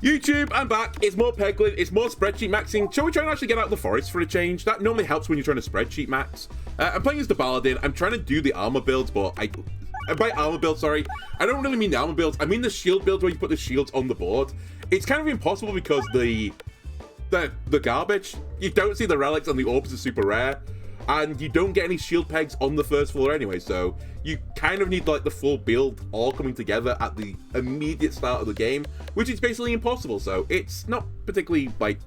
YouTube, I'm back. It's more Peglin, it's more spreadsheet maxing. Shall we try and actually get out of the forest for a change? That normally helps when you're trying to spreadsheet max. I'm playing as the Paladin. I'm trying to do the armor builds, but by armor build, sorry, I don't really mean the armor builds. I mean the shield build where you put the shields on the board. It's kind of impossible because the garbage, you don't see the relics and the orbs are super rare. And you don't get any shield pegs on the first floor anyway, so you kind of need like the full build all coming together at the immediate start of the game, which is basically impossible. So it's not particularly like,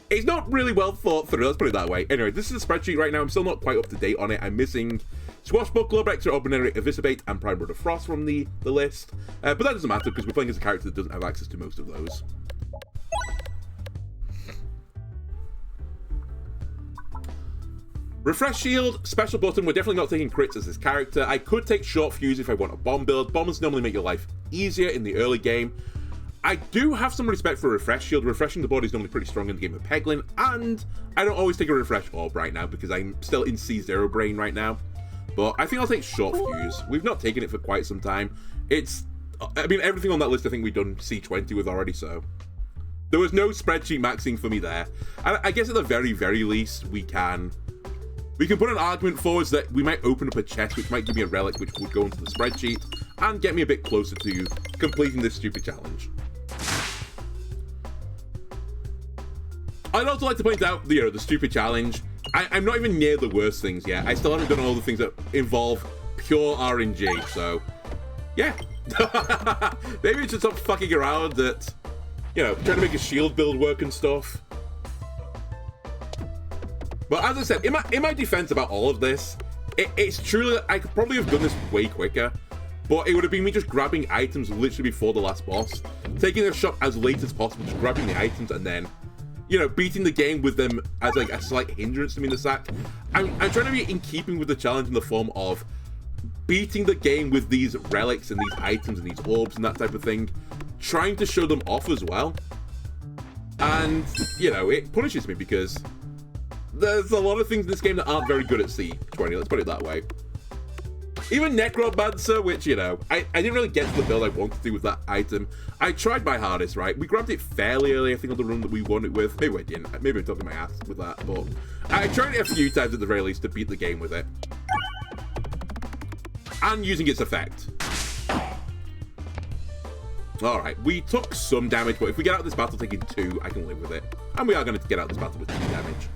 it's not really well thought through, let's put it that way. Anyway, this is a spreadsheet right now. I'm still not quite up to date on it. I'm missing Swashbuckler, Extraordinary, Eviscerate, and Prime Blood of Frost from the list. But that doesn't matter because we're playing as a character that doesn't have access to most of those. Refresh shield, special button. We're definitely not taking crits as this character. I could take short fuse if I want a bomb build. Bombs normally make your life easier in the early game. I do have some respect for refresh shield. Refreshing the board is normally pretty strong in the game of Peglin, and I don't always take a refresh orb right now because I'm still in C0 brain right now. But I think I'll take short fuse. We've not taken it for quite some time. I mean, everything on that list I think we've done C20 with already, so there was no spreadsheet maxing for me there. And I guess at the very, very least, we can put an argument forward that we might open up a chest which might give me a relic which would go into the spreadsheet and get me a bit closer to completing this stupid challenge. I'd also like to point out, the stupid challenge. I'm not even near the worst things yet. I still haven't done all the things that involve pure RNG, so yeah. Maybe we should stop fucking around at, trying to make a shield build work and stuff. But as I said, in my defense about all of this, it's true that I could probably have done this way quicker, but it would have been me just grabbing items literally before the last boss, taking a shot as late as possible, just grabbing the items, and then, beating the game with them as like a slight hindrance to me in the sack. I'm trying to be in keeping with the challenge in the form of beating the game with these relics and these items and these orbs and that type of thing, trying to show them off as well. And, it punishes me because there's a lot of things in this game that aren't very good at C20, let's put it that way. Even Necromancer, which, I didn't really get to the build I wanted to with that item. I tried my hardest, right? We grabbed it fairly early, I think, on the run that we won it with. Maybe I didn't. Maybe I'm talking my ass with that, but I tried it a few times at the very least to beat the game with it. And using its effect. Alright, we took some damage, but if we get out of this battle taking 2, I can live with it. And we are going to get out of this battle with 2 damage.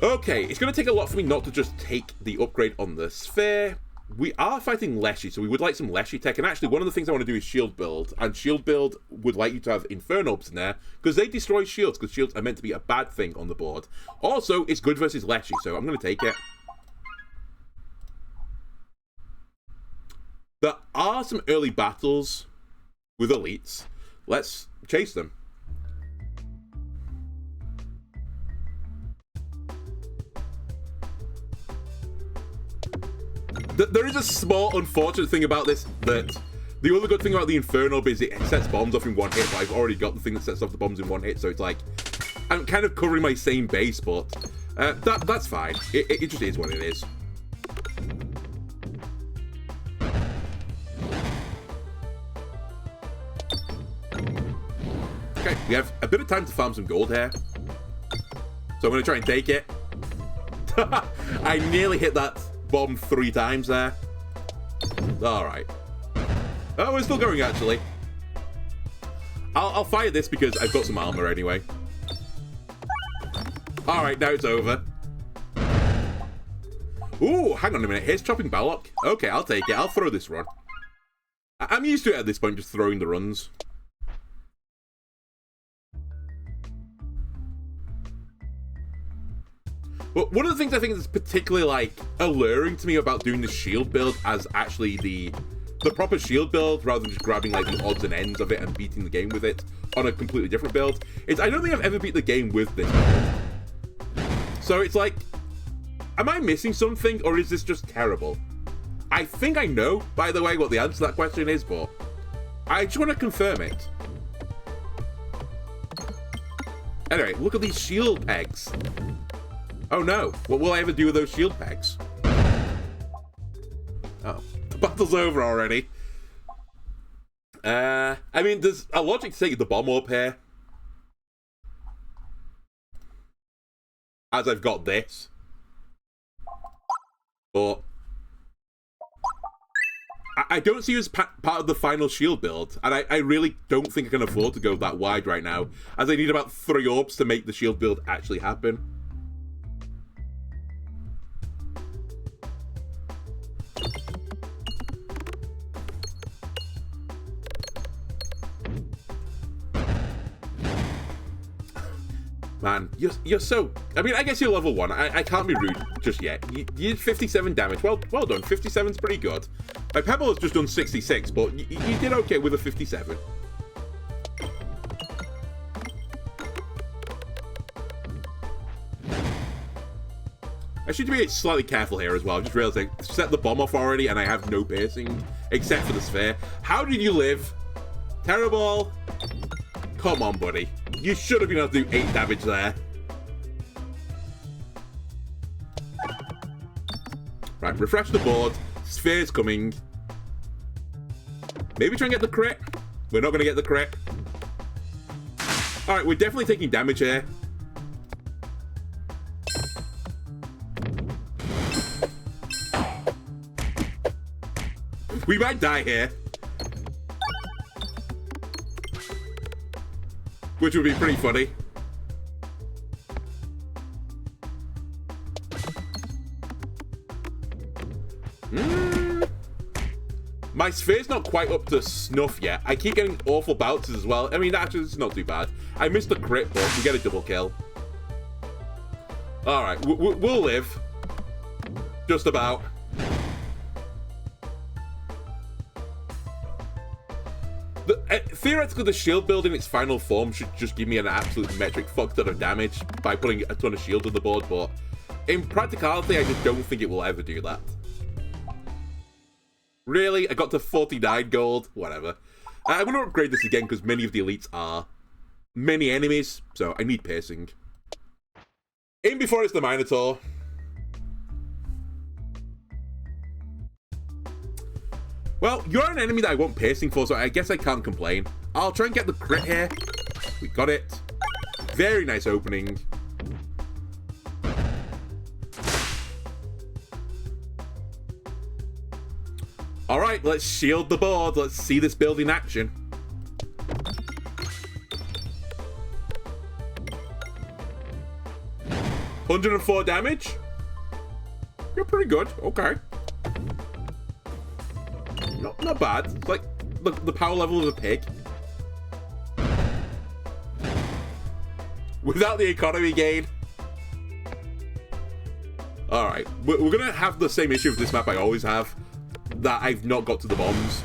Okay, it's going to take a lot for me not to just take the upgrade on the sphere. We are fighting Leshy, so we would like some Leshy tech. And actually, one of the things I want to do is shield build. And shield build would like you to have Infernobes in there, because they destroy shields, because shields are meant to be a bad thing on the board. Also, it's good versus Leshy, so I'm going to take it. There are some early battles with elites. Let's chase them. There is a small unfortunate thing about this, that the other good thing about the Inferno is it sets bombs off in one hit, but I've already got the thing that sets off the bombs in one hit, so it's like, I'm kind of covering my same base, but that's fine. It just is what it is. Okay, we have a bit of time to farm some gold here, so I'm going to try and take it. I nearly hit that bomb 3 times there. Alright. Oh, we're still going, actually. I'll fire this because I've got some armor anyway. Alright, now it's over. Ooh, hang on a minute. Here's Chopping Ballock. Okay, I'll take it. I'll throw this run. I'm used to it at this point, just throwing the runs. But one of the things I think is particularly, like, alluring to me about doing the shield build as actually the proper shield build, rather than just grabbing, like, the odds and ends of it and beating the game with it on a completely different build, is I don't think I've ever beat the game with this build. So it's like, am I missing something, or is this just terrible? I think I know, by the way, what the answer to that question is, but I just want to confirm it. Anyway, look at these shield pegs. Oh no, what will I ever do with those shield pegs? Oh, the battle's over already. I mean, there's a logic to take the bomb up here. As I've got this. But I don't see you as part of the final shield build, and I really don't think I can afford to go that wide right now, as I need about 3 orbs to make the shield build actually happen. Man, you're so... I mean, I guess you're level 1. I can't be rude just yet. You did 57 damage. Well done. 57's pretty good. My Pebble has just done 66, but you did okay with a 57. I should be slightly careful here as well. I just realized I set the bomb off already and I have no piercing, except for the sphere. How did you live? Terrible. Come on, buddy. You should have been able to do 8 damage there. Right, refresh the board. Sphere's coming. Maybe try and get the crit. We're not going to get the crit. Alright, we're definitely taking damage here. We might die here. Which would be pretty funny. My sphere's not quite up to snuff yet. I keep getting awful bounces as well. I mean, actually, it's not too bad. I missed the crit, but we get a double kill. Alright, we'll live. Just about. Theoretically, the shield build in its final form should just give me an absolute metric fuck ton of damage by putting a ton of shield on the board, but in practicality, I just don't think it will ever do that. Really? I got to 49 gold? Whatever. I'm going to upgrade this again because many of the elites are many enemies, so I need piercing. In before it's the Minotaur. Well, you're an enemy that I want piercing for, so I guess I can't complain. I'll try and get the crit here. We got it. Very nice opening. Alright, let's shield the board. Let's see this build in action. $104 damage? You're pretty good. Okay. Not bad. It's like the power level of a pig. Without the economy gain. Alright. We're going to have the same issue with this map I always have. That I've not got to the bombs.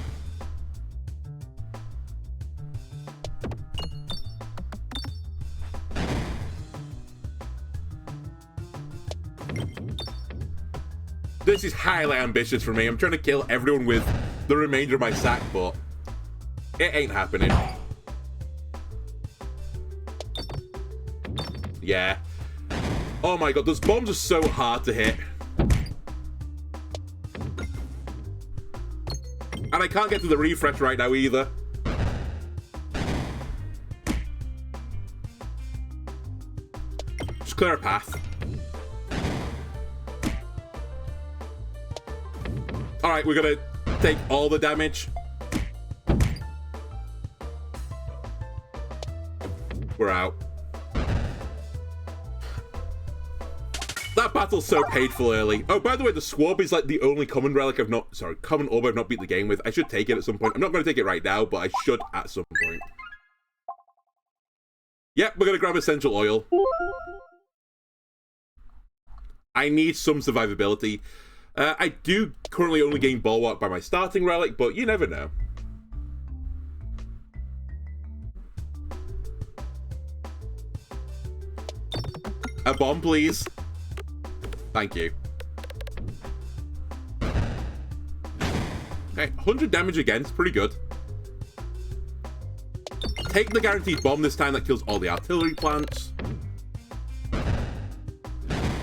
This is highly ambitious for me. I'm trying to kill everyone with the remainder of my sack, but it ain't happening. Yeah. Oh my god, those bombs are so hard to hit. And I can't get to the refresh right now either. Just clear a path. Alright, we're gonna take all the damage. We're out. That battle's so painful early. Oh, by the way, the Swab is like the only common relic I've not... Sorry, common orb I've not beat the game with. I should take it at some point. I'm not going to take it right now, but I should at some point. Yep, we're going to grab Essential Oil. I need some survivability. I do currently only gain Bulwark by my starting relic, but you never know. A bomb, please. Thank you. Okay, 100 damage again. It's pretty good. Take the guaranteed bomb this time. That kills all the artillery plants.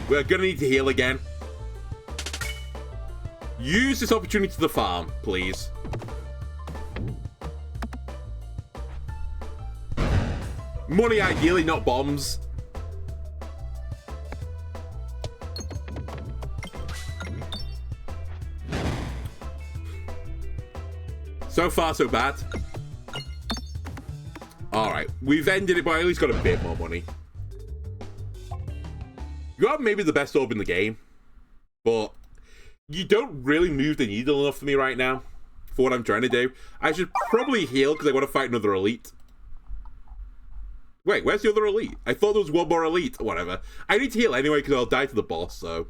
We're gonna need to heal again. Use this opportunity to the farm, please. Money, ideally, not bombs. So far, so bad. Alright, we've ended it, but I at least got a bit more money. You are maybe the best orb in the game, but you don't really move the needle enough for me right now for what I'm trying to do. I should probably heal because I want to fight another elite. Wait, where's the other elite? I thought there was one more elite. Whatever. I need to heal anyway because I'll die to the boss, so...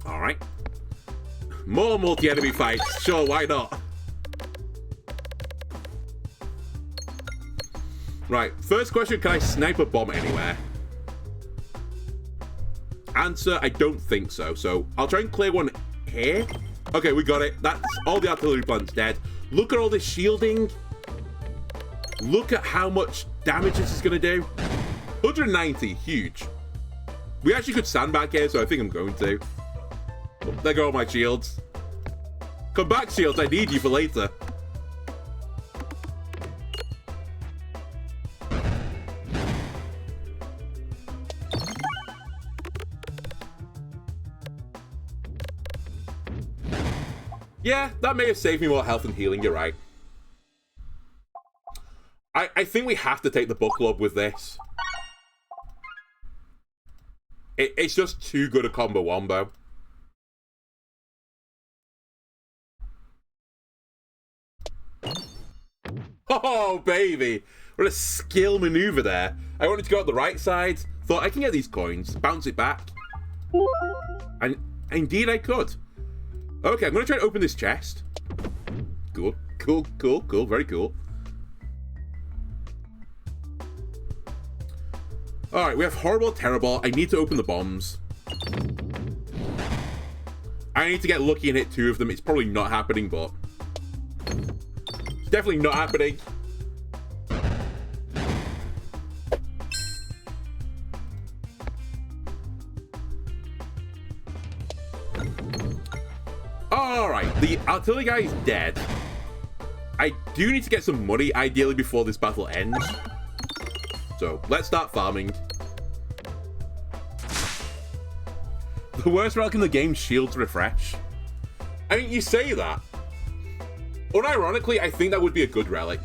Alright. More multi-enemy fights. Sure, why not? Right, first question, can I snipe a bomb anywhere? Answer, I don't think so. So, I'll try and clear one here. Okay, we got it. That's all the artillery plants dead. Look at all this shielding. Look at how much damage this is going to do. 190, huge. We actually could sandbag here, so I think I'm going to. Oh, there go all my shields. Come back, shields. I need you for later. Yeah, that may have saved me more health and healing, you're right. I think we have to take the book club with this. It's just too good a combo wombo. Oh, baby. What a skill maneuver there. I wanted to go out the right side. Thought I can get these coins. Bounce it back. And indeed I could. Okay, I'm going to try to open this chest. Cool, cool, cool, cool. Very cool. Alright, we have horrible, terrible. I need to open the bombs. I need to get lucky and hit 2 of them. It's probably not happening, but... It's definitely not happening. Alright, the artillery guy is dead. I do need to get some money, ideally, before this battle ends. So, let's start farming. The worst relic in the game, shields refresh. I mean, you say that. Unironically, I think that would be a good relic.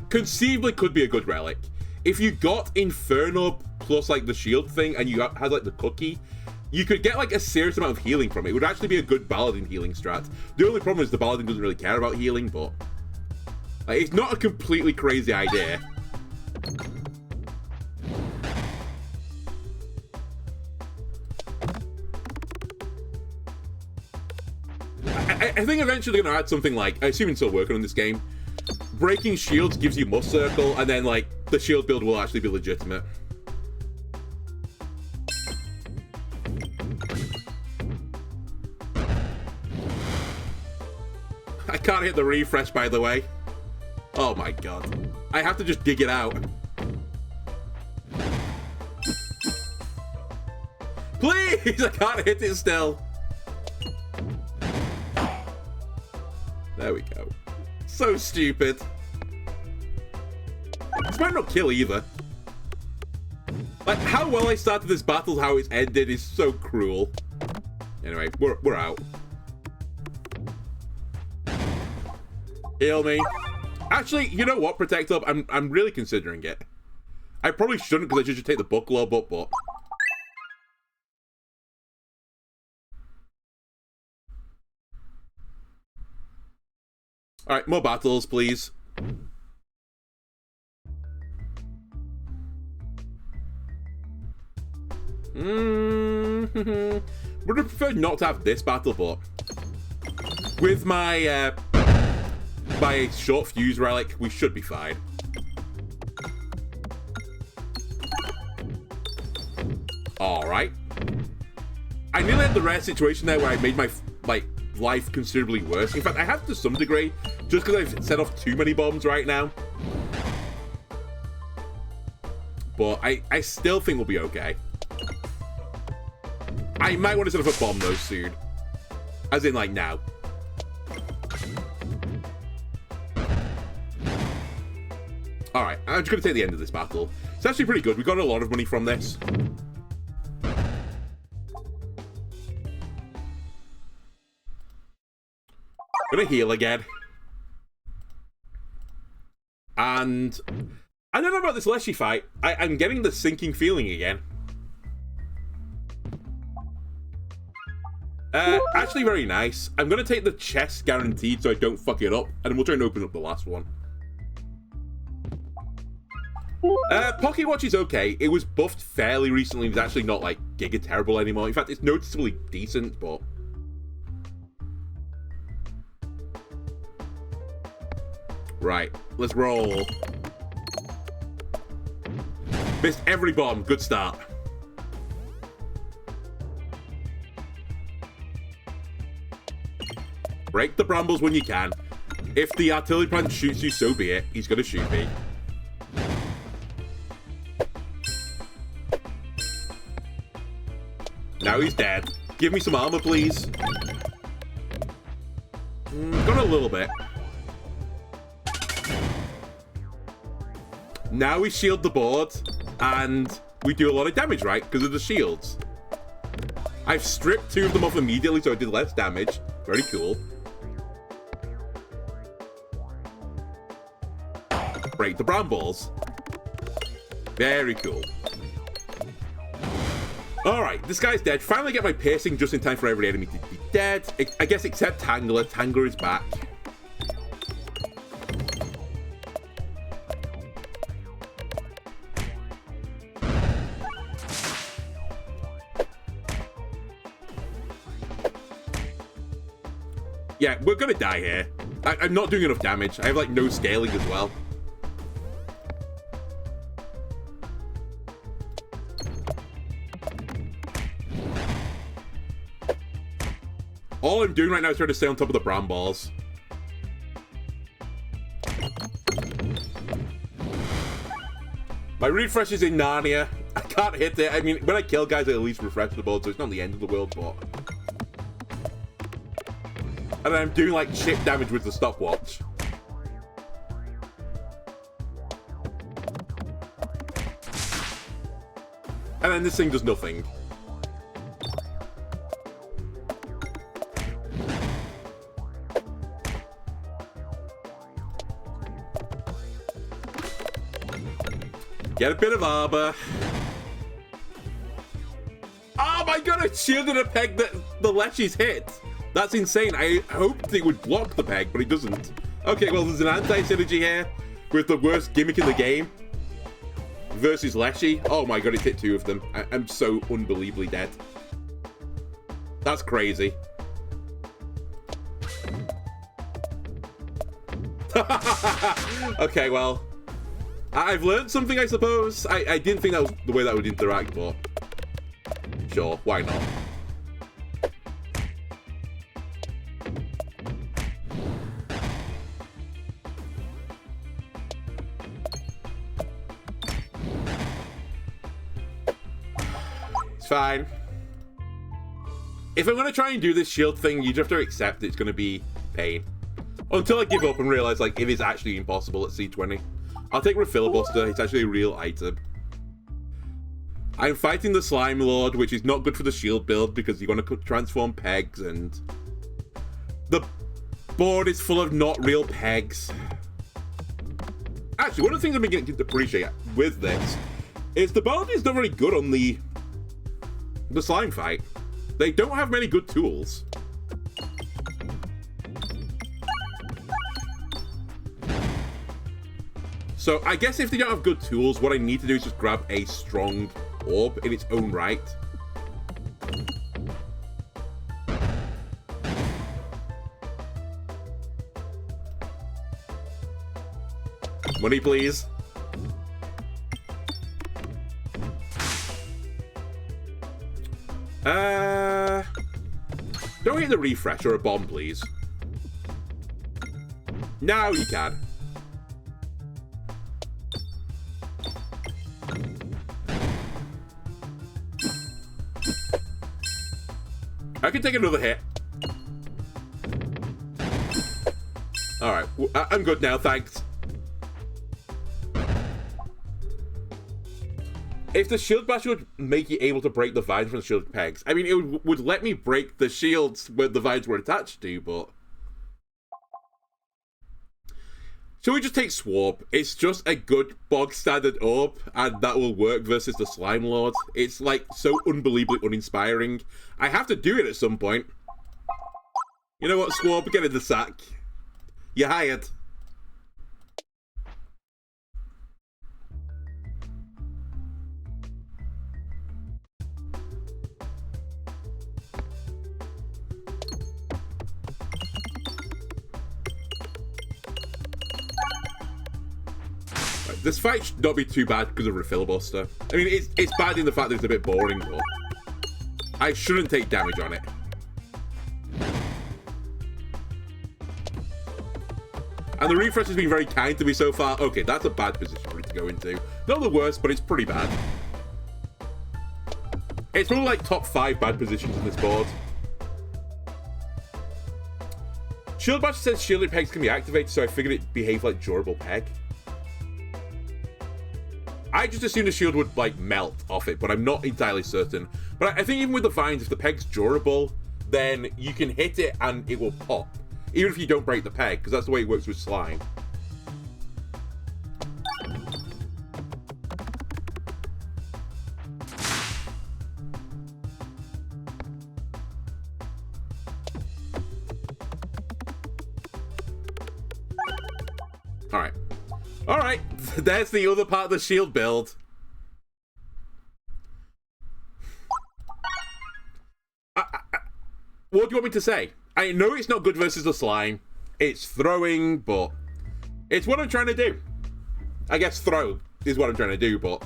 Conceivably could be a good relic. If you got Inferno plus, like, the shield thing, and you had, like, the cookie, you could get, like, a serious amount of healing from it. It would actually be a good Paladin healing strat. The only problem is the Paladin doesn't really care about healing, but... Like, it's not a completely crazy idea. I think eventually they're going to add something like, I assume it's still working on this game, breaking shields gives you must circle, and then, like, the shield build will actually be legitimate. I can't hit the refresh, by the way. Oh my god. I have to just dig it out. Please! I can't hit it still. There we go. So stupid. This might not kill either. Like, how well I started this battle, how it's ended is so cruel. Anyway, we're out. Heal me. Actually, you know what, Protect Up? I'm really considering it. I probably shouldn't because I should just take the book globe up, but... Alright, more battles, please. Would have preferred not to have this battle, but... With my, my short fuse relic, we should be fine. Alright. I nearly had the rare situation there where I made my, like, life considerably worse. In fact, I have to some degree, just because I've set off too many bombs right now. but I still think we'll be okay. I might want to set up a bomb, though, soon. As in, like, now. Alright, I'm just going to take the end of this battle. It's actually pretty good. We got a lot of money from this. I'm going to heal again. And I don't know about this Leshy fight. I'm getting the sinking feeling again. Actually very nice. I'm going to take the chest guaranteed so I don't fuck it up. And we'll try and open up the last one. Pocket Watch is okay. It was buffed fairly recently. It's actually not, like, giga terrible anymore. In fact, it's noticeably decent, but... Right, let's roll. Missed every bomb. Good start. Break the brambles when you can. If the artillery plant shoots you, so be it. He's gonna shoot me. Now he's dead. Give me some armor, please. Got a little bit. Now we shield the board, and we do a lot of damage, right? Because of the shields. I've stripped 2 of them off immediately, so I did less damage. Very cool. Break the brambles. Very cool. Alright, this guy's dead. Finally get my piercing just in time for every enemy to be dead. I guess except Tangler. Tangler is back. Yeah, we're gonna die here. I'm not doing enough damage. I have, like, no scaling as well. All I'm doing right now is trying to stay on top of the bramballs. My refresh is in Narnia. I can't hit it. I mean, when I kill guys, I at least refresh the board, so it's not the end of the world, but... And I'm doing, like, shit damage with the stopwatch. And then this thing does nothing. Get a bit of armor. Oh my god, I shielded a peg that the Leshy's hit. That's insane. I hoped it would block the peg, but it doesn't. Okay, well, there's an anti-synergy here with the worst gimmick in the game versus Leshy. Oh my god, it hit 2 of them. I'm so unbelievably dead. That's crazy. Okay, well, I've learned something, I suppose. I didn't think that was the way that would interact, but sure, why not? It's fine. If I'm going to try and do this shield thing, you just have to accept it's going to be pain. Until I give up and realize, like, if it's actually impossible at C20. I'll take Refilibuster. It's actually a real item. I'm fighting the Slime Lord, which is not good for the shield build because you're going to transform pegs, and the board is full of not real pegs. Actually, one of the things I'm beginning to appreciate with this is the board is not very good on the slime fight. They don't have many good tools. So I guess if they don't have good tools, what I need to do is just grab a strong orb in its own right. Money, please. Don't hit the refresh or a bomb, please. Now you can. I can take another hit. Alright, I'm good now, thanks. If the shield basher would make you able to break the vines from the shield pegs, I mean, it would let me break the shields where the vines were attached to, but... Shall we just take Swarp? It's just a good bog standard orb, and that will work versus the Slime Lord. It's, like, so unbelievably uninspiring. I have to do it at some point. You know what, Swarp? Get in the sack. You're hired. This fight should not be too bad because of Refill Buster. I mean, it's bad in the fact that it's a bit boring, but I shouldn't take damage on it. And the refresh has been very kind to me so far. Okay, that's a bad position for it to go into. Not the worst, but it's pretty bad. It's probably like top 5 bad positions in this board. Shield Basher says shielded pegs can be activated, so I figured it behaved like durable peg. I just assumed the shield would, like, melt off it, but I'm not entirely certain. But I think even with the vines, if the peg's durable, then you can hit it and it will pop. Even if you don't break the peg, because that's the way it works with slime. Alright. Alright, there's the other part of the shield build. What do you want me to say? I know it's not good versus the slime. It's throwing, but it's what I'm trying to do. I guess throw is what I'm trying to do, but...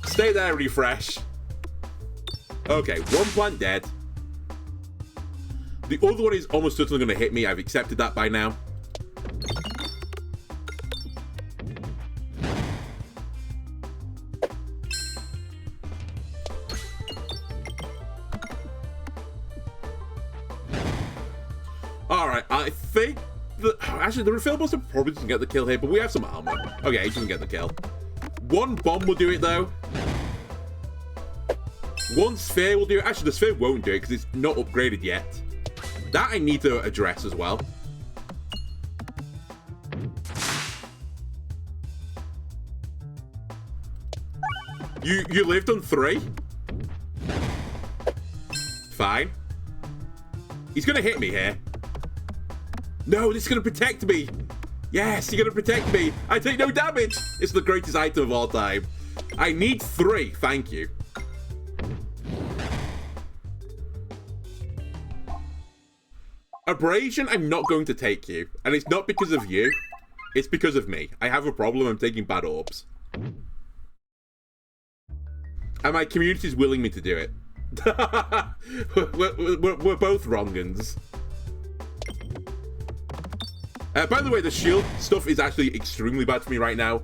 Stay there, refresh. Okay, one plant dead. The other one is almost certainly going to hit me. I've accepted that by now. Alright, I think that... Actually, the Refill Buster probably doesn't get the kill here, but we have some armor. Okay, he doesn't get the kill. One bomb will do it, though. One sphere will do it. Actually, the sphere won't do it because it's not upgraded yet. That I need to address as well. You lived on 3? Fine. He's gonna hit me here. No, this is gonna protect me. Yes, you're gonna protect me. I take no damage. It's the greatest item of all time. I need 3, thank you. Abrasion, I'm not going to take you. And it's not because of you. It's because of me. I have a problem. I'm taking bad orbs. And my community is willing me to do it. we're both wrong-uns. By the way, the shield stuff is actually extremely bad for me right now.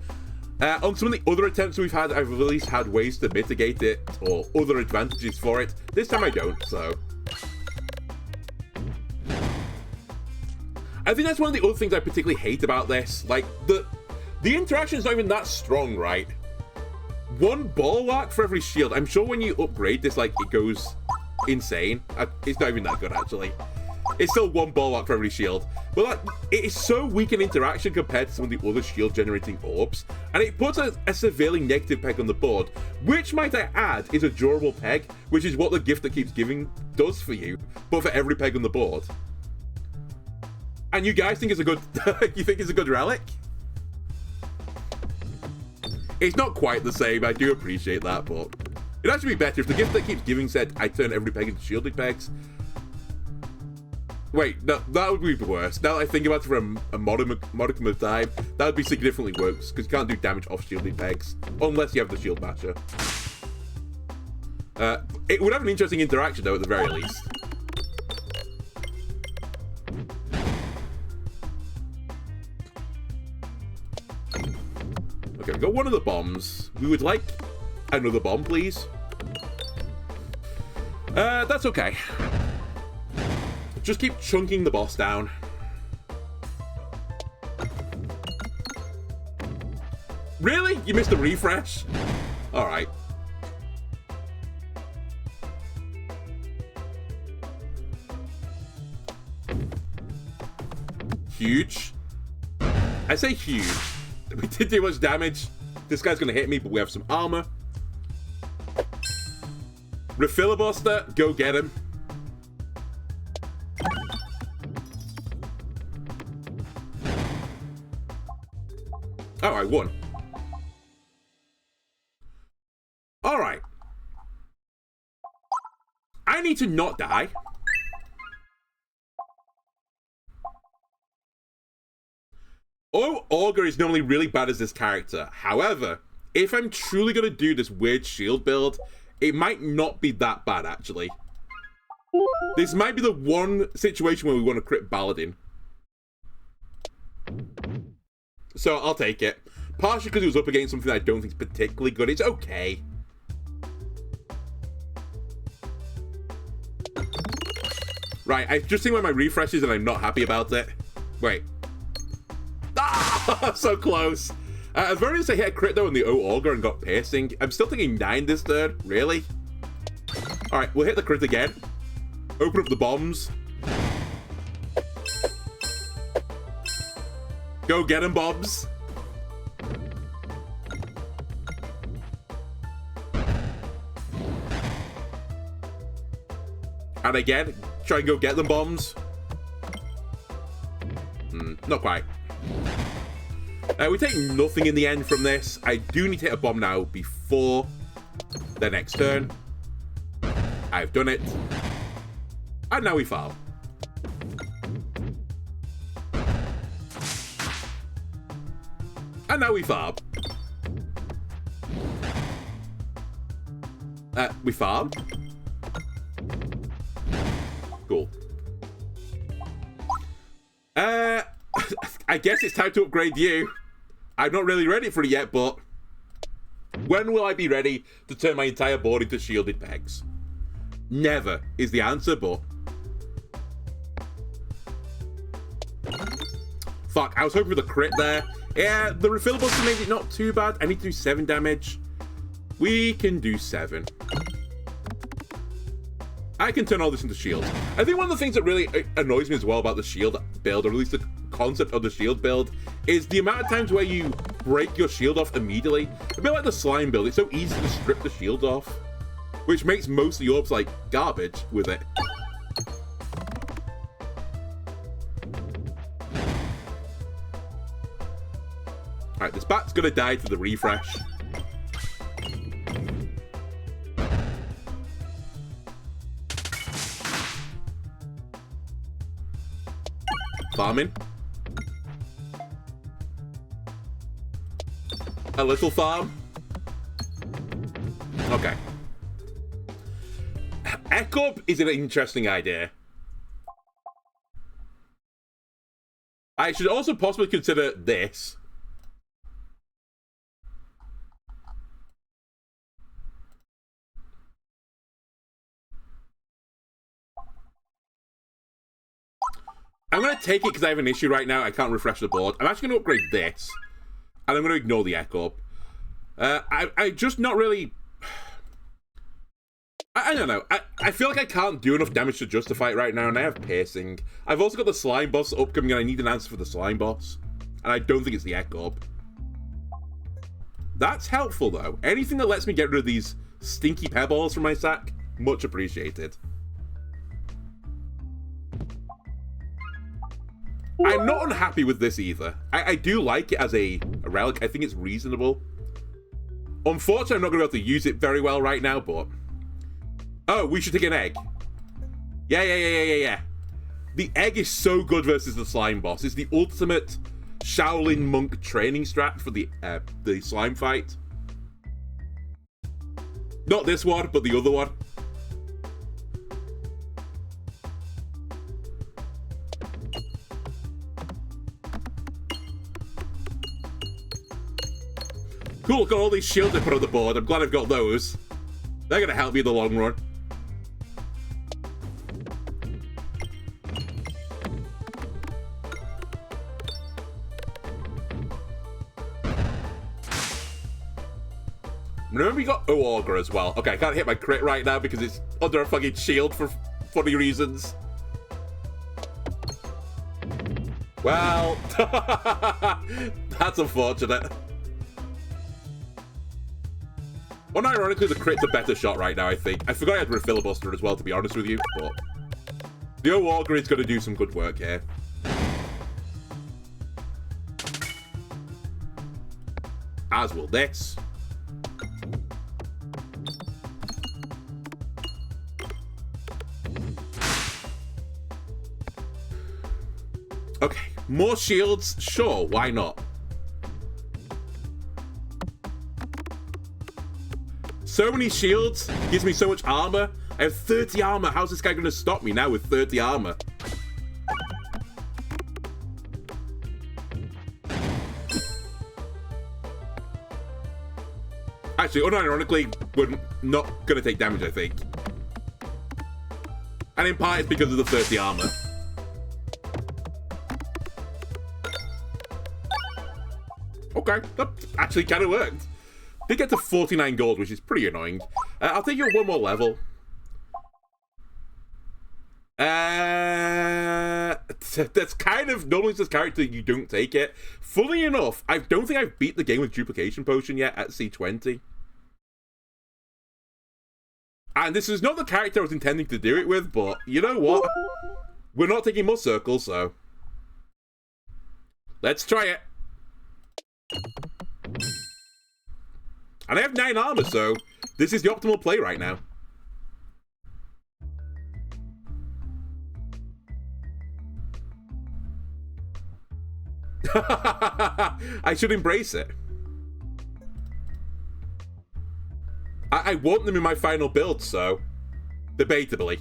On some of the other attempts we've had, I've at least had ways to mitigate it or other advantages for it. This time I don't, so... I think that's one of the other things I particularly hate about this. Like, the interaction is not even that strong, right? One bulwark for every shield. I'm sure when you upgrade this, like, it goes insane. It's not even that good, actually. It's still one bulwark for every shield. But, like, it is so weak in interaction compared to some of the other shield-generating orbs. And it puts a severely negative peg on the board, which, might I add, is a durable peg, which is what the gift that keeps giving does for you, but for every peg on the board. And you guys think it's a good... you think it's a good relic? It's not quite the same, I do appreciate that, but... It'd actually be better if the gift that keeps giving said, I turn every peg into shielded pegs. Wait, no, that would be worse. Now that I think about it for a modicum of time, that would be significantly worse, because you can't do damage off shielded pegs, unless you have the shield basher. It would have an interesting interaction, though, at the very least. Okay, we've got one of the bombs. We would like another bomb, please. That's okay. Just keep chunking the boss down. Really? You missed a refresh? Alright. Huge. I say huge. We did too much damage. This guy's gonna hit me, but we have some armor. Refilibuster, go get him. Oh, I won. Alright. I need to not die. Oh, Augur is normally really bad as this character. However, if I'm truly going to do this weird shield build, it might not be that bad, actually. This might be the one situation where we want to crit Paladin. So, I'll take it. Partially because it was up against something I don't think is particularly good. It's okay. Right, I just think about my refreshes and I'm not happy about it. Wait. Ah! So close. As very as I hit a crit though in the Augur and got piercing, I'm still thinking 9 this turn. Really? Alright, we'll hit the crit again. Open up the bombs. Go get him, Bobs. And again, try and go get them, bombs. Not quite. We take nothing in the end from this. I do need to hit a bomb now before the next turn. I've done it. And now we farm. And now we farm. We farm. Cool. I guess it's time to upgrade you. I'm not really ready for it yet, but when will I be ready to turn my entire board into shielded pegs? Never is the answer, but fuck, I was hoping for the crit there. Yeah, the refillable made it not too bad. I need to do 7 damage. We can do 7. I can turn all this into shields. I think one of the things that really annoys me as well about the shield build, or at least the concept of the shield build, is the amount of times where you break your shield off immediately. A bit like the slime build, it's so easy to strip the shield off, which makes most of the orbs like garbage with it. Alright, this bat's gonna die to the refresh. Farming. A little farm. Okay. Echo is an interesting idea. I should also possibly consider this. I'm going to take it because I have an issue right now. I can't refresh the board. I'm actually going to upgrade this. And I'm going to ignore the echo. I just not really... I don't know. I feel like I can't do enough damage to justify it right now, and I have piercing. I've also got the slime boss upcoming, and I need an answer for the slime boss. And I don't think it's the echo. That's helpful, though. Anything that lets me get rid of these stinky pebbles from my sack, much appreciated. I'm not unhappy with this either. I do like it as a relic. I think it's reasonable. Unfortunately, I'm not going to be able to use it very well right now, but... Oh, we should take an egg. Yeah. The egg is so good versus the slime boss. It's the ultimate Shaolin monk training strat for the slime fight. Not this one, but the other one. Cool, got all these shields I put on the board. I'm glad I've got those. They're going to help me in the long run. Remember we got Augur as well. Okay, I can't hit my crit right now because it's under a fucking shield for funny reasons. Well, that's unfortunate. Unironically, the crit's a better shot right now, I think. I forgot I had Filibuster as well, to be honest with you, but the Augur is going to do some good work here. As will this. Okay, more shields? Sure, why not? So many shields gives me so much armor. I have 30 armor. How's this guy going to stop me now with 30 armor? Actually, unironically, we're not going to take damage, I think. And in part, it's because of the 30 armor. Okay, that actually kind of worked. Did get to 49 gold, which is pretty annoying. I'll take you one more level. That's kind of normally this character you don't take it. Funnily enough, I don't think I've beat the game with Duplication Potion yet at C20. And this is not the character I was intending to do it with, but you know what? We're not taking more circles, so let's try it. And I have 9 armor, so this is the optimal play right now. I should embrace it. I want them in my final build, so debatably.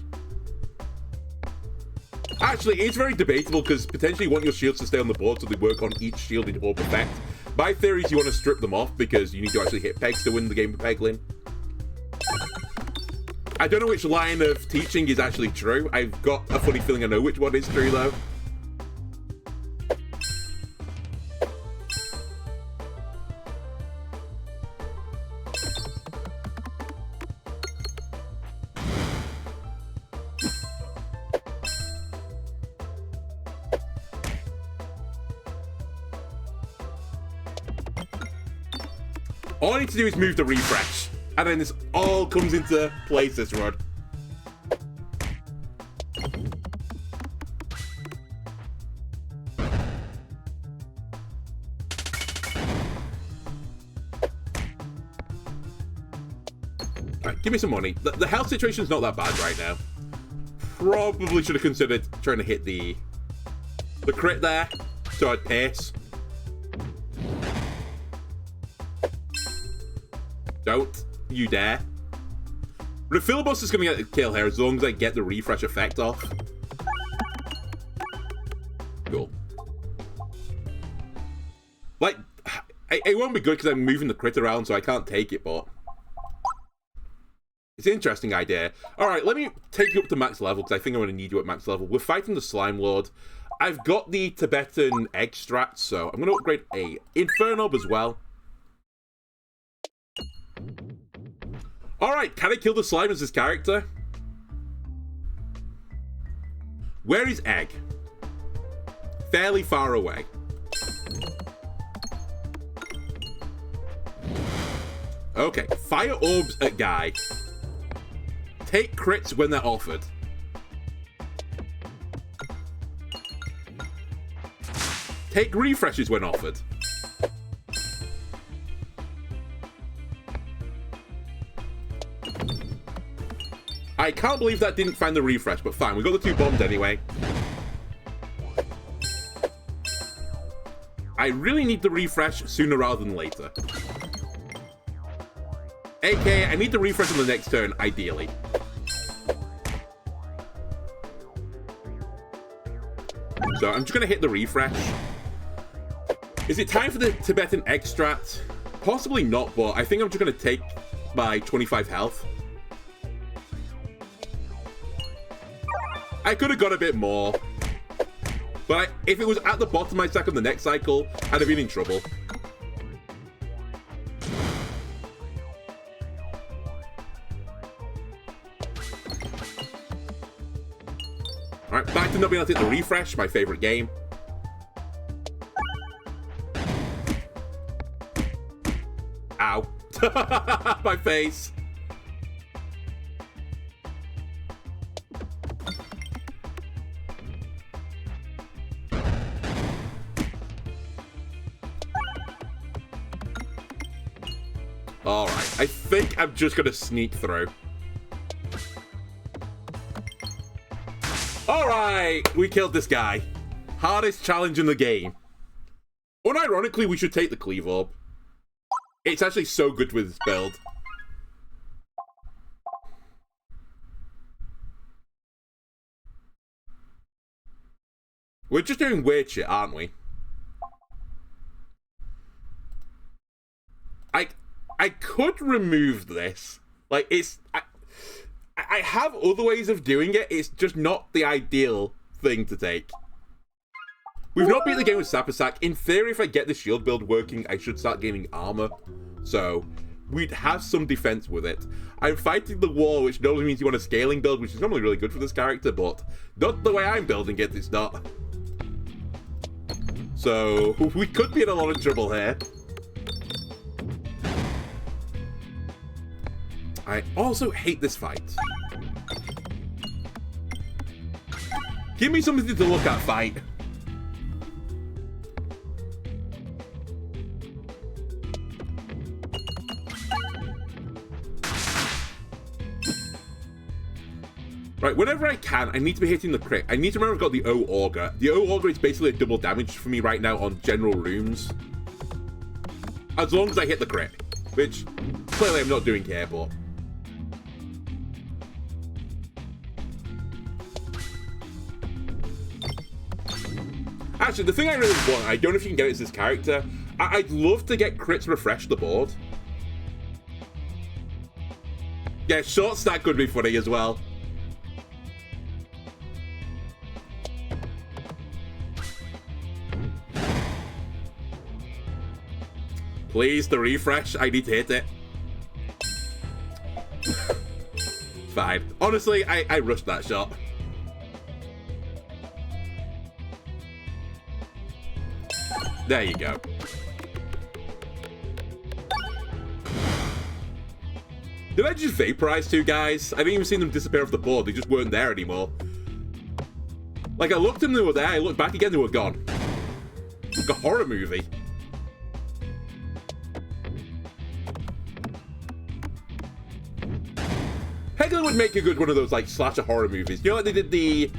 Actually, it's very debatable because potentially you want your shields to stay on the board so they work on each shield in orb effect. My theory is you want to strip them off because you need to actually hit pegs to win the game with Peglin. I don't know which line of teaching is actually true. I've got a funny feeling I know which one is true, though. All I need to do is move the refresh, and then this all comes into place this run. Alright, give me some money. The health situation is not that bad right now. Probably should have considered trying to hit the crit there, so I'd pace. Don't you dare. The Filibuster's gonna get the kill here as long as I get the refresh effect off. Cool. Like, it won't be good because I'm moving the crit around so I can't take it, but it's an interesting idea. Alright, let me take you up to max level because I think I'm gonna need you at max level. We're fighting the Slime Lord. I've got the Tibetan extract, so I'm gonna upgrade a Infernob as well. Alright, can I kill the slime as his character? Where is Egg? Fairly far away. Okay, fire orbs at guy. Take crits when they're offered. Take refreshes when offered. I can't believe that didn't find the refresh, but fine. We got the 2 bombs anyway. I really need the refresh sooner rather than later. AKA, I need the refresh on the next turn, ideally. So I'm just going to hit the refresh. Is it time for the Tibetan extract? Possibly not, but I think I'm just going to take my 25 health. I could have got a bit more. But if it was at the bottom of my stack on the next cycle, I'd have been in trouble. not being able to hit the refresh, my favorite game. Ow. My face. Alright, I think I'm just gonna sneak through. Alright, we killed this guy. Hardest challenge in the game. Unironically, we should take the Cleave Orb. It's actually so good with this build. We're just doing weird shit, aren't we? I could remove this. Like, it's... I have other ways of doing it. It's just not the ideal thing to take. We've not beat the game with Sapasack. In theory, if I get the shield build working, I should start gaining armor. So, we'd have some defense with it. I'm fighting the wall, which normally means you want a scaling build, which is normally really good for this character, but not the way I'm building it, it's not. So, we could be in a lot of trouble here. I also hate this fight. Give me something to look at, fight. Right, whenever I can, I need to be hitting the crit. I need to remember I've got the O Augur. The O Augur is basically a double damage for me right now on general rooms. As long as I hit the crit. Which, clearly I'm not doing here, but... Actually, the thing I really want, I don't know if you can get it as this character, I'd love to get crits refresh the board. Yeah, short stack could be funny as well. Please, the refresh, I need to hit it. Fine. Honestly, I rushed that shot. There you go. Did I just vaporize two guys? I didn't even see them disappear off the board. They just weren't there anymore. Like, I looked and they were there. I looked back again, they were gone. Like a horror movie. Peglin would make a good one of those, like, slasher horror movies. You know, like they did the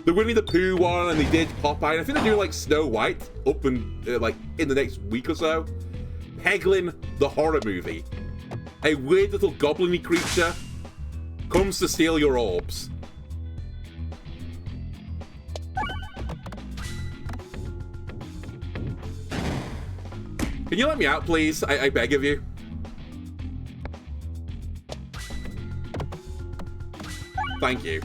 Winnie the Pooh one, and they did Popeye, and I think they're doing, like, Snow White up in, like, in the next week or so. Peglin, the horror movie. A weird little goblin-y creature comes to steal your orbs. Can you let me out, please? I beg of you. Thank you.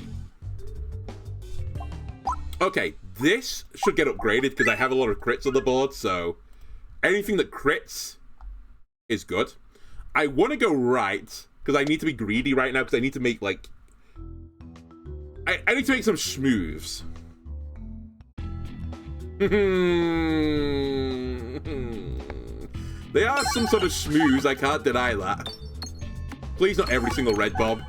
Okay, this should get upgraded because I have a lot of crits on the board, so anything that crits is good. I want to go right because I need to be greedy right now because I need to make, like... I need to make some schmooves. They are some sort of schmooze, I can't deny that. Please not every single red bomb.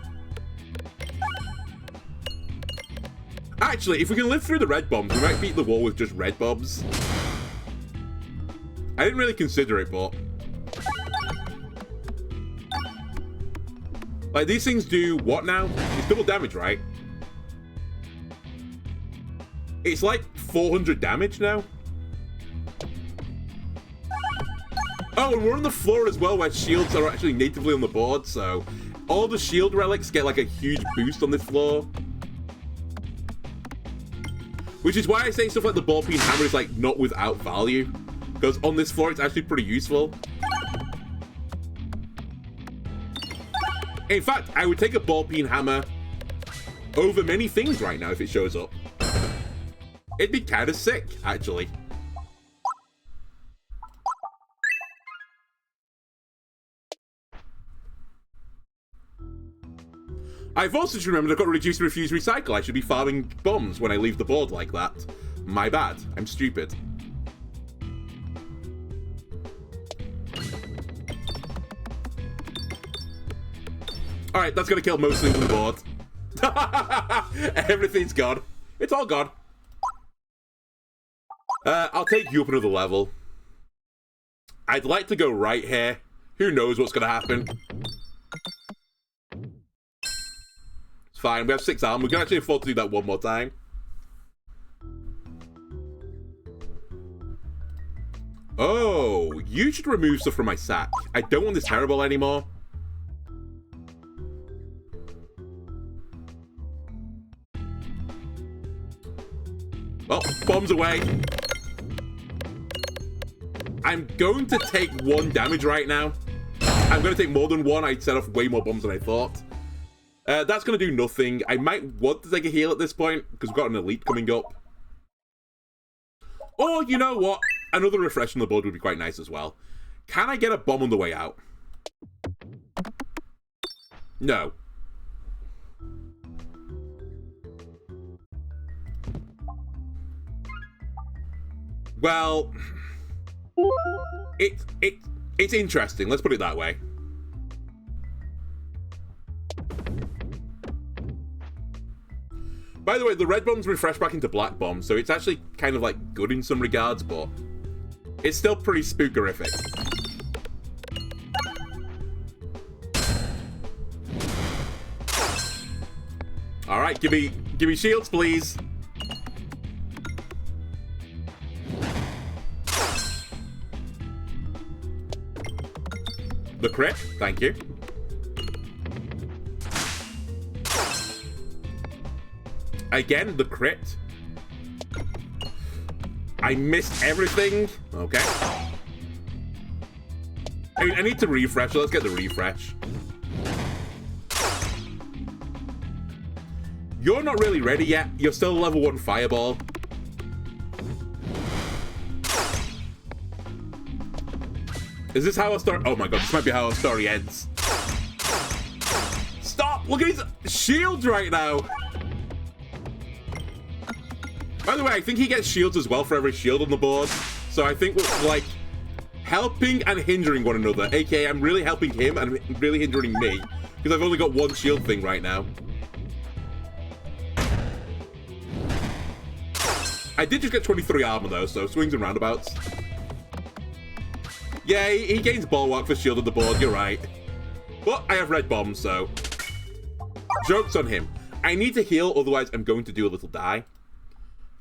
Actually, if we can live through the red bombs, we might beat the wall with just red bombs. I didn't really consider it, but... Like, these things do what now? It's double damage, right? It's like 400 damage now. Oh, and we're on the floor as well, where shields are actually natively on the board, so... all the shield relics get, like, a huge boost on this floor. Which is why I say stuff like the ball peen hammer is, like, not without value. Because on this floor, it's actually pretty useful. In fact, I would take a ball peen hammer over many things right now if it shows up. It'd be kind of sick, actually. I've also just remembered I've got reduce, refuse, recycle. I should be farming bombs when I leave the board like that. My bad. I'm stupid. Alright, that's gonna kill most things on the board. Everything's gone. It's all gone. I'll take you up another level. I'd like to go right here. Who knows what's gonna happen? It's fine, we have 6 armor. We can actually afford to do that one more time. Oh, you should remove stuff from my sack. I don't want this terrible anymore. Well, bombs away. I'm going to take 1 damage right now. I'm going to take more than 1. I set off way more bombs than I thought. That's going to do nothing. I might want to take a heal at this point, because we've got an elite coming up. Or, you know what? Another refresh on the board would be quite nice as well. Can I get a bomb on the way out? No. Well, it's interesting. Let's put it that way. By the way, the red bombs refresh back into black bombs, so it's actually kind of like good in some regards, but it's still pretty spookerific. All right, give me shields, please. The crit, thank you. Again, the crit. I missed everything. Okay. I need to refresh, so let's get the refresh. You're not really ready yet. You're still level 1 fireball. Is this how our story... Oh my god, this might be how our story ends. Stop! Look at his shields right now! By the way, I think he gets shields as well for every shield on the board. So I think we're, like, helping and hindering one another. AKA, I'm really helping him and really hindering me. Because I've only got 1 shield thing right now. I did just get 23 armor though, so swings and roundabouts. Yeah, he gains bulwark for shield on the board, you're right. But I have red bombs, so... Joke's on him. I need to heal, otherwise I'm going to do a little die.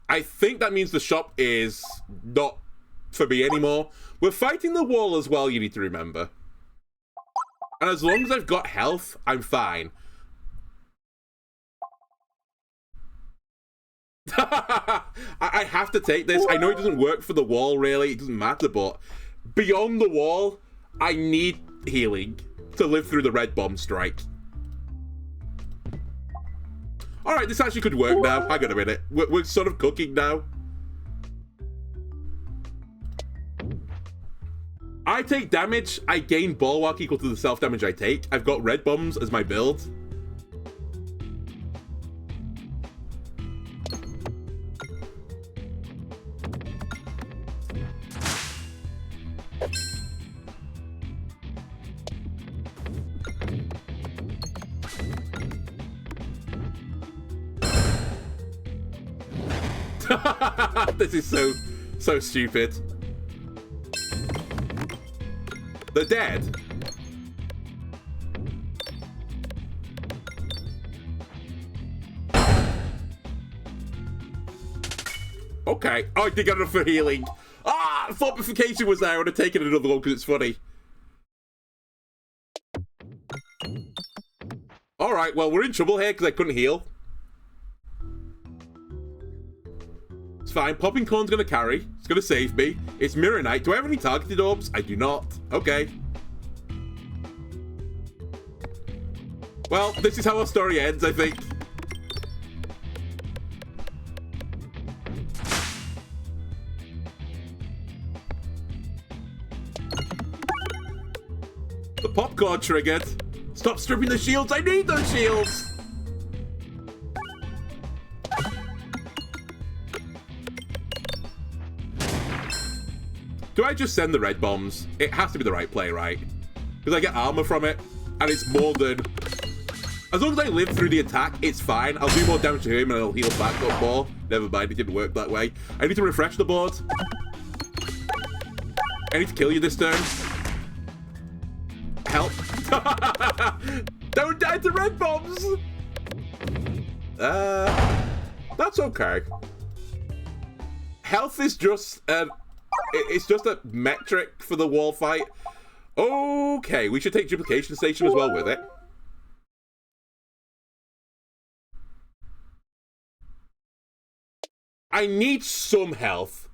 I think that means the shop is not for me anymore. We're fighting the wall as well, you need to remember. And as long as I've got health, I'm fine. I have to take this. I know it doesn't work for the wall, really. It doesn't matter, but... Beyond the wall, I need healing to live through the red bomb strike. Alright, this actually could work now. Hang on a minute. We're sort of cooking now. I take damage. I gain bulwark equal to the self-damage I take. I've got red bombs as my build. This is so stupid. They're dead. Okay. Oh, I did get enough for healing. Ah, fortification was there. I would have taken another one because it's funny. Alright, well, we're in trouble here because I couldn't heal. It's fine. Popping Corn's going to carry. It's going to save me. It's Mirror Knight. Do I have any targeted orbs? I do not. Okay. Well, this is how our story ends, I think. The popcorn triggered. Stop stripping the shields. I need those shields. I just send the red bombs? It has to be the right play, right? Because I get armor from it, and it's more than... As long as I live through the attack, it's fine. I'll do more damage to him, and I'll heal back up more. Never mind, it didn't work that way. I need to refresh the board. I need to kill you this turn. Help. Don't die to red bombs! That's okay. Health is just it's just a metric for the wall fight. Okay, we should take duplication station as well with it. I need some health.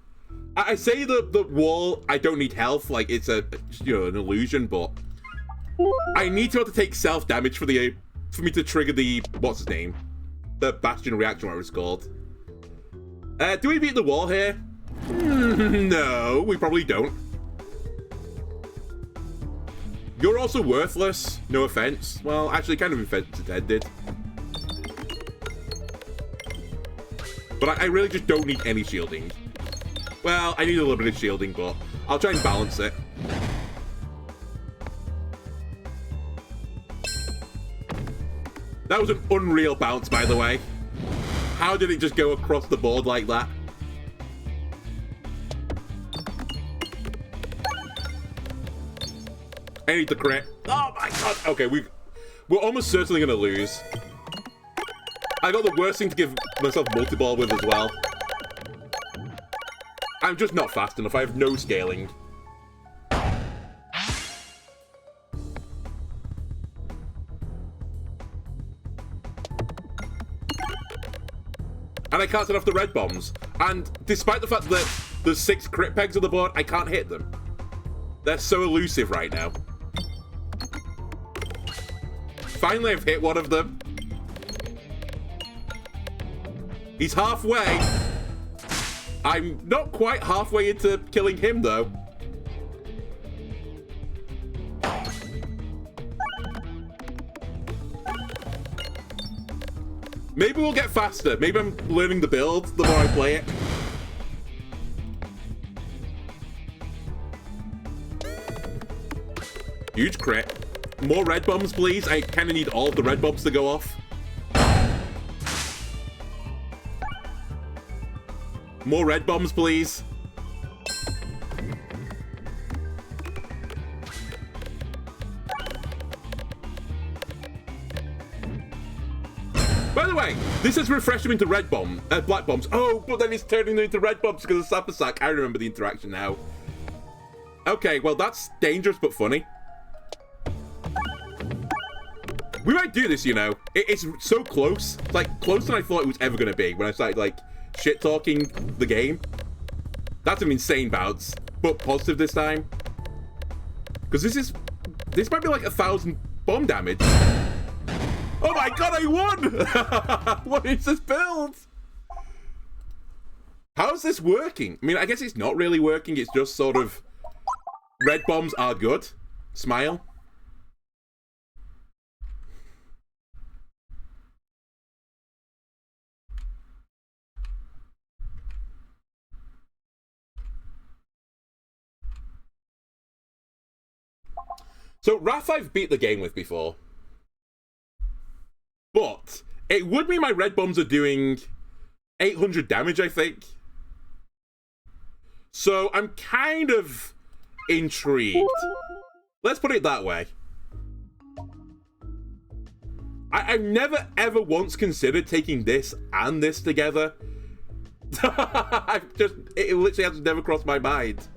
I say the wall, I don't need health, like it's a, you know, an illusion, but I need to be able to take self damage for me to trigger the, what's his name? The Bastion reaction, whatever it's called. Do we beat the wall here? No, we probably don't. You're also worthless, no offense. Well, actually, kind of offense intended. But I really just don't need any shielding. Well, I need a little bit of shielding, but I'll try and balance it. That was an unreal bounce, by the way. How did it just go across the board like that? I need to crit. Oh my god. Okay, we're almost certainly going to lose. I got the worst thing to give myself multi-ball with as well. I'm just not fast enough. I have no scaling. And I can't set off the red bombs. And despite the fact that there's 6 crit pegs on the board, I can't hit them. They're so elusive right now. Finally, I've hit one of them. He's halfway. I'm not quite halfway into killing him, though. Maybe we'll get faster. Maybe I'm learning the build the more I play it. Huge crit. More red bombs, please. I kind of need all of the red bombs to go off. More red bombs, please. By the way, this has refreshed him into red bomb, black bombs. Oh, but then he's turning them into red bombs because of Sapper Sack. I remember the interaction now. Okay, well, that's dangerous but funny. We might do this, you know. It's so close. It's like closer than I thought it was ever going to be when I started, like, shit-talking the game. That's an insane bounce, but positive this time. Because this might be like 1,000 bomb damage. Oh my god, I won! What is this build? How's this working? I mean, I guess it's not really working. It's just sort of red bombs are good. Smile. So, Wrath I've beat the game with before. But it would mean my red bombs are doing 800 damage, I think. So, I'm kind of intrigued. Let's put it that way. I've never, ever once considered taking this and this together. It literally has never crossed my mind.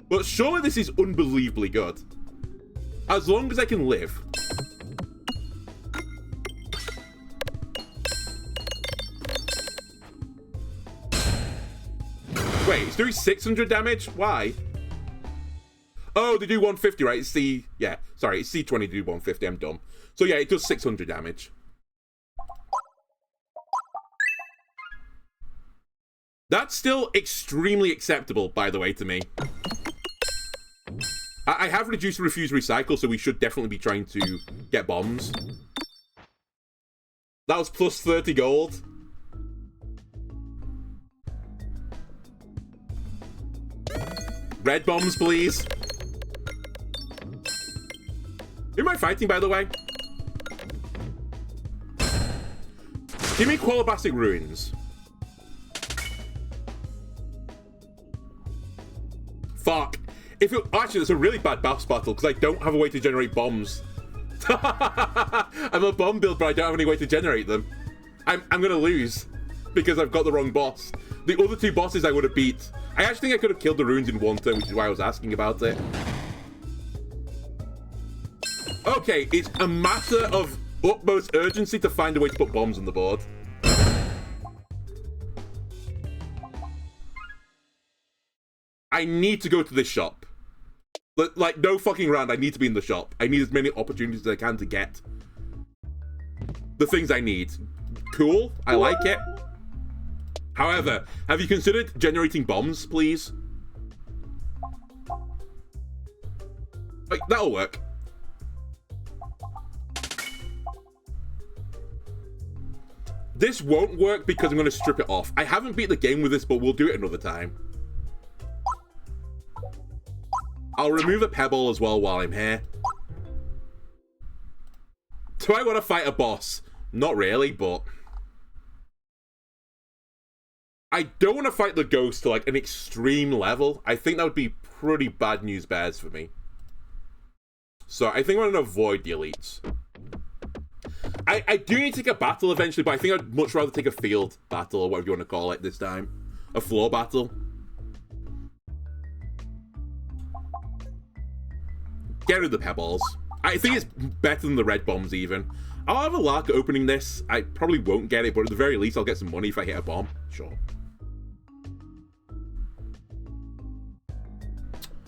But surely this is unbelievably good. As long as I can live. Wait, it's doing 600 damage? Why? Oh, they do 150, right? It's C... Yeah, sorry, it's C20 to do 150, I'm dumb. So yeah, it does 600 damage. That's still extremely acceptable, by the way, to me. I have reduced refuse recycle, so we should definitely be trying to get bombs. That was plus 30 gold. Red bombs, please. Who am I fighting, by the way? Give me Qualabastic Ruins. Fuck. Actually, it's a really bad boss battle because I don't have a way to generate bombs. I'm a bomb build, but I don't have any way to generate them. I'm gonna lose because I've got the wrong boss. The other two bosses I would have beat. I actually think I could have killed the runes in one turn, which is why I was asking about it. Okay, it's a matter of utmost urgency to find a way to put bombs on the board. I need to go to this shop. Like, no fucking round, I need to be in the shop. I need as many opportunities as I can to get the things I need. Cool, I like it. However, have you considered generating bombs, please? Like, that'll work. This won't work because I'm going to strip it off. I haven't beat the game with this, but we'll do it another time. I'll remove a pebble as well while I'm here. Do I want to fight a boss? Not really, but... I don't want to fight the ghost to, like, an extreme level. I think that would be pretty bad news bears for me. So I think I'm going to avoid the elites. I do need to take a battle eventually, but I think I'd much rather take a field battle, or whatever you want to call it this time. A floor battle. Get rid of the pebbles. I think it's better than the red bombs, even. I'll have a lark opening this. I probably won't get it, but at the very least, I'll get some money if I hit a bomb. Sure.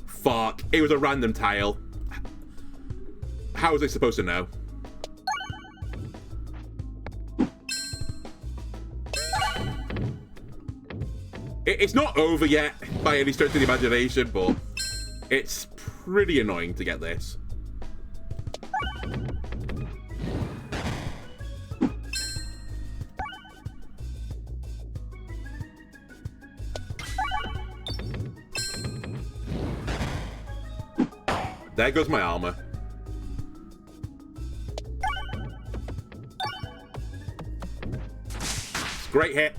Fuck. It was a random tile. How was I supposed to know? It's not over yet, by any stretch of the imagination, but it's pretty annoying to get this. There goes my armor. Great hit.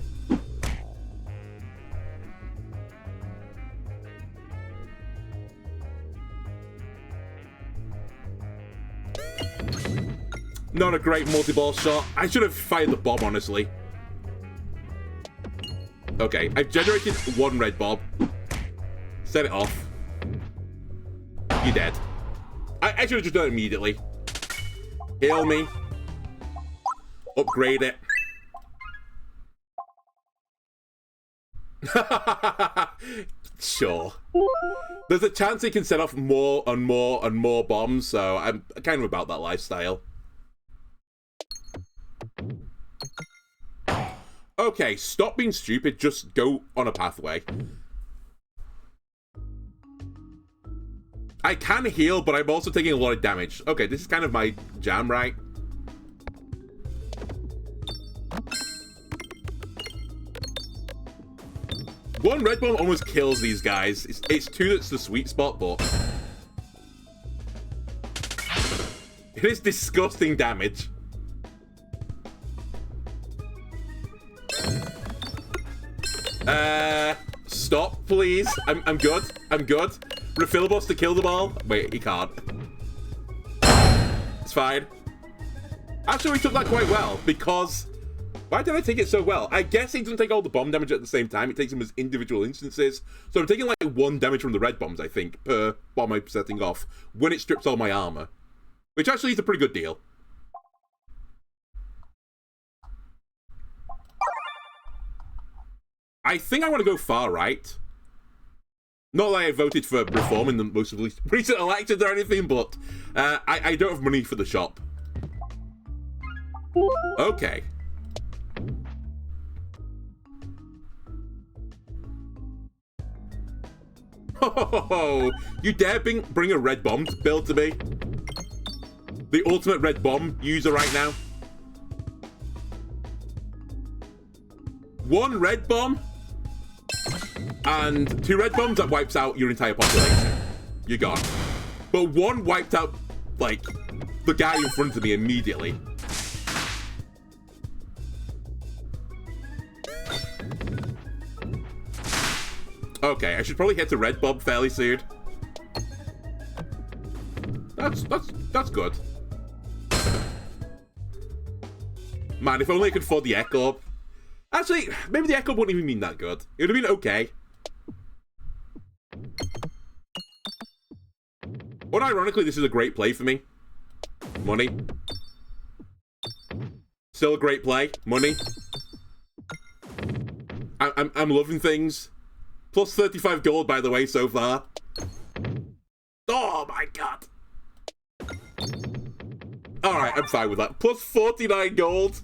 Not a great multi-ball shot. I should have fired the bomb, honestly. Okay, I've generated one red bomb. Set it off. You're dead. I should have just done it immediately. Heal me. Upgrade it. Sure. There's a chance he can set off more and more and more bombs, so I'm kind of about that lifestyle. Okay, stop being stupid, just go on a pathway. I can heal, but I'm also taking a lot of damage. Okay, this is kind of my jam, right? One red bomb almost kills these guys. It's two that's the sweet spot, but... it is disgusting damage. Stop, please. I'm good. I'm good. Refillabos to kill them all. Wait, he can't. It's fine. Actually, we took that quite well, because... why did I take it so well? I guess he doesn't take all the bomb damage at the same time. It takes them as individual instances. So I'm taking like 1 damage from the red bombs, I think, per bomb I'm setting off, when it strips all my armor. Which actually is a pretty good deal. I think I want to go far right. Not that I voted for reform in the most recent elections or anything, but I don't have money for the shop. Okay. Oh, you dare bring a red bomb build to me? The ultimate red bomb user right now? 1 red bomb? And 2 red bombs, that wipes out your entire population. You're gone. But 1 wiped out, like, the guy in front of me immediately. Okay, I should probably hit a red bomb fairly soon. That's good. Man, if only I could afford the echo. Actually, maybe the echo wouldn't even mean that good. It would have been okay. But ironically, this is a great play for me. Money. Still a great play. Money. I'm loving things. Plus 35 gold, by the way, so far. Oh my god. Alright, I'm fine with that. Plus 49 gold.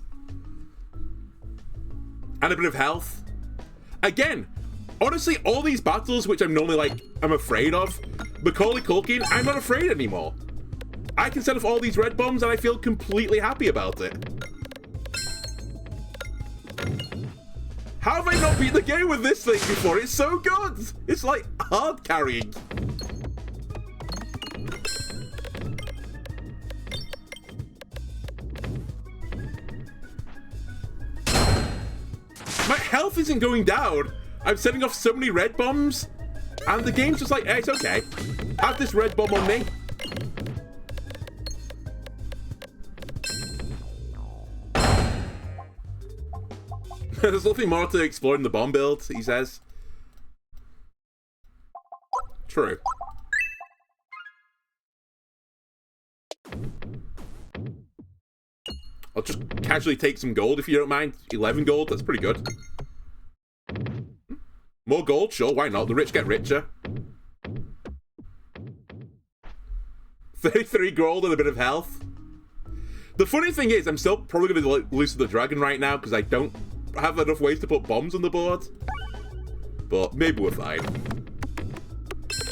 And a bit of health. Again, honestly, all these battles, which I'm normally like, I'm afraid of, Macaulay Culkin, I'm not afraid anymore. I can set off all these red bombs and I feel completely happy about it. How have I not beat the game with this thing before? It's so good! It's like hard carrying. My health isn't going down. I'm setting off so many red bombs. And the game's just like, hey, it's okay. Have this red bomb on me. There's nothing more to explore in the bomb build, he says. True. I'll just casually take some gold if you don't mind. 11 gold, that's pretty good. More gold? Sure, why not? The rich get richer. 33 gold and a bit of health. The funny thing is, I'm still probably going to lose to the dragon right now because I don't have enough ways to put bombs on the board. But maybe we're fine.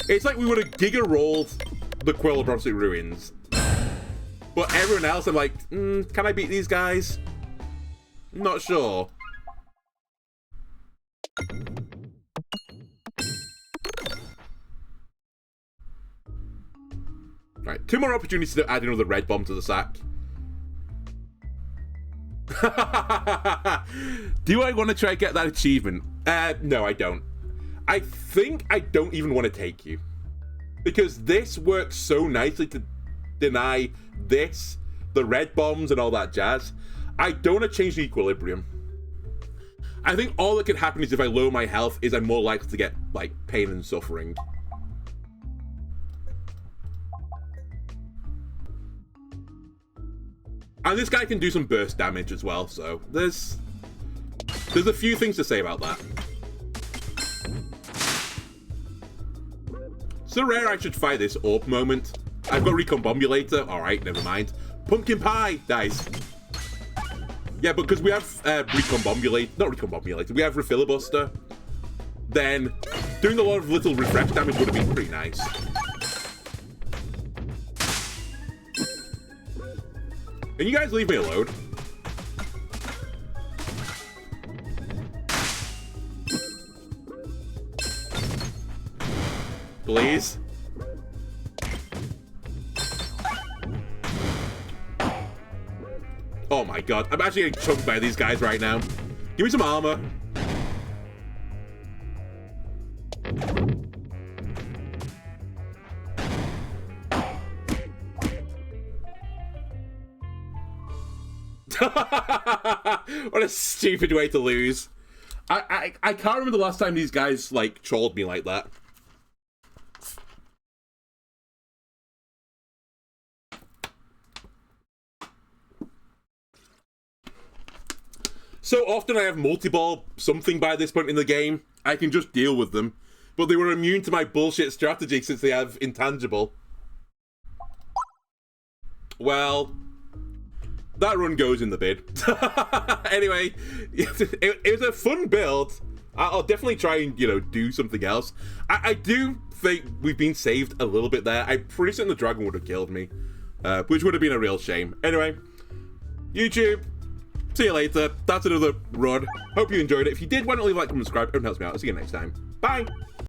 It's like we would have giga rolled the Quillabrotic Ruins. But everyone else, I'm like, can I beat these guys? Not sure. Right, 2 more opportunities to add another red bomb to the sack. Do I want to try and get that achievement? No, I don't. I think I don't even want to take you. Because this works so nicely to deny this, the red bombs and all that jazz. I don't want to change the equilibrium. I think all that could happen is if I lower my health is I'm more likely to get, like, pain and suffering. And this guy can do some burst damage as well, so there's a few things to say about that. So rare I should fight this AWP moment. I've got Recombobulator. Alright, never mind. Pumpkin Pie! Nice. Yeah, but because we have we have Refilibuster, then doing a lot of little refresh damage would have been pretty nice. Can you guys leave me alone? Please? Oh my god, I'm actually getting choked by these guys right now. Give me some armor. What a stupid way to lose. I can't remember the last time these guys, like, trolled me like that. So often I have multi-ball something by this point in the game. I can just deal with them. But they were immune to my bullshit strategy since they have Intangible. Well, that run goes in the bid. Anyway, it was a fun build. I'll definitely try and, you know, do something else. I do think we've been saved a little bit there. I'm pretty certain the dragon would have killed me, which would have been a real shame. Anyway, YouTube, see you later. That's another run. Hope you enjoyed it. If you did, why not leave a like, comment, subscribe. It helps me out. I'll see you next time. Bye!